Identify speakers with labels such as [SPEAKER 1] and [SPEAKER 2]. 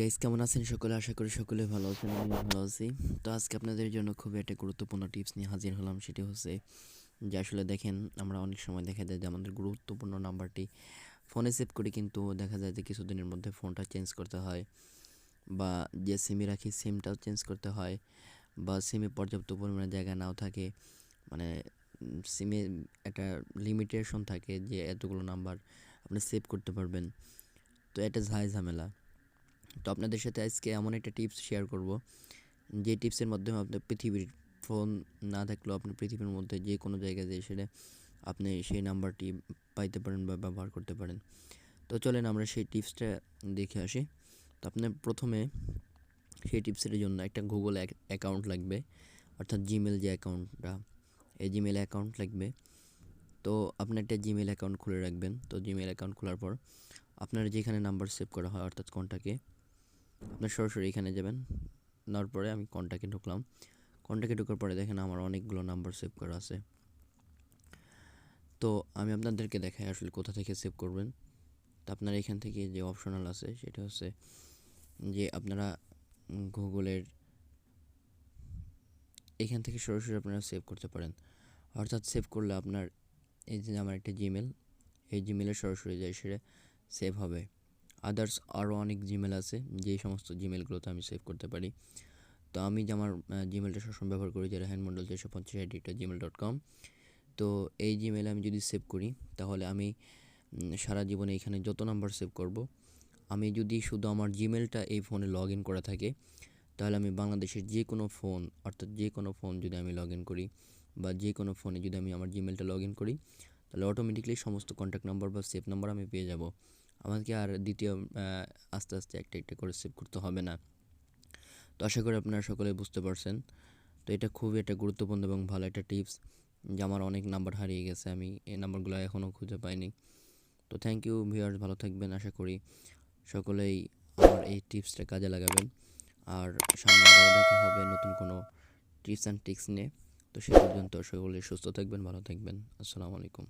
[SPEAKER 1] Guys, কেমন আছেন সকলে? আশা করি সকলে ভালো আছেন। আমি ভালো আছি। তো আজকে আপনাদের জন্য খুব একটা গুরুত্বপূর্ণ টিপস নিয়ে হাজির হলাম। সেটি হচ্ছে যে আসলে দেখেন, আমরা অনেক সময় দেখা যায় যে আমাদের গুরুত্বপূর্ণ নাম্বারটি ফোনে সেভ করি, কিন্তু দেখা যায় যে কিছুদিনের মধ্যে ফোনটা চেঞ্জ করতে হয়, বা যে সিমে রাখি সিমটাও চেঞ্জ করতে হয়, বা সিমে পর্যাপ্ত পরিমাণে জায়গা নাও থাকে। মানে সিমে একটা লিমিটেশন থাকে যে এতগুলো নাম্বার আপনি সেভ করতে পারবেন। তো এটা ঝামেলা। তো আপনাদের সাথে আজকে এমন একটা টিপস শেয়ার করব, যে টিপসের মাধ্যমে আপনার পৃথিবীর ফোন না থাকলেও আপনি পৃথিবীর মধ্যে যে কোনো জায়গায় যেয়ে সেটা আপনি সেই নাম্বারটি পাইতে পারেন বা ব্যবহার করতে পারেন। তো চলেন আমরা সেই টিপসটা দেখে আসি। তো আপনার প্রথমে সেই টিপসের জন্য একটা গুগল অ্যাকাউন্ট লাগবে, অর্থাৎ জিমেল যে অ্যাকাউন্টটা, এই জিমেল অ্যাকাউন্ট লাগবে। তো আপনি একটা জিমেল অ্যাকাউন্ট খুলে রাখবেন। তো জিমেল অ্যাকাউন্ট খোলার পর আপনার যেখানে নাম্বার সেভ করা হয়, অর্থাৎ কন্টাক্টে, আপনার সরাসরি এখানে যাবেন। নেওয়ার পরে আমি কন্টাক্টে ঢুকলাম। কন্টাক্টে ঢোকার পরে দেখেন আমার অনেকগুলো নাম্বার সেভ করা আছে। তো আমি আপনাদেরকে দেখাই আসলে কোথা থেকে সেভ করবেন। তো আপনার এখান থেকে যে অপশনাল আছে সেটা হচ্ছে যে আপনারা গুগলের এখান থেকে সরাসরি আপনারা সেভ করতে পারেন। অর্থাৎ সেভ করলে আপনার এই যে আমার একটা জিমেল, এই জিমেলে সরাসরি যাই সেটা সেভ হবে। আদার্স আরও অনেক জিমেল আছে, যেই সমস্ত জিমেলগুলোতে আমি সেভ করতে পারি। তো আমি যে আমার জিমেলটা সবসময় ব্যবহার করি, যে rehanmondal450@gmail.com। তো এই জিমেলে আমি যদি সেভ করি, তাহলে আমি সারা জীবনে এখানে যত নাম্বার সেভ করব, আমি যদি শুধু আমার জিমেলটা এই ফোনে লগ ইন করা থাকে, তাহলে আমি বাংলাদেশের যে কোনো ফোন, অর্থাৎ যে কোনো ফোন যদি আমি লগ ইন করি, বা যে কোনো ফোনে যদি আমি আমার জিমেলটা লগ ইন করি, তাহলে অটোমেটিকলি সমস্ত কন্ট্যাক্ট নাম্বার বা সেভ নাম্বার আমি পেয়ে যাব। আমাকে আর দ্বিতীয় আস্তে আস্তে একটা একটা করে সেভ করতে হবে না। তো আশা করি আপনারা সকলে বুঝতে পারছেন। তো এটা খুবই একটা গুরুত্বপূর্ণ এবং ভালো একটা টিপস, যে আমার অনেক নাম্বার হারিয়ে গেছে, আমি এই নাম্বারগুলো এখনও খুঁজে পাইনি। তো থ্যাংক ইউ ভিউয়ার্স, ভালো থাকবেন। আশা করি সকলেই আমার এই টিপসটা কাজে লাগাবেন। আর সামনে আবার দেখা হবে নতুন কোনো টিপস অ্যান্ড ট্রিক্স নিয়ে। তো সে পর্যন্ত সকলে সুস্থ থাকবেন, ভালো থাকবেন। আসসালামু আলাইকুম।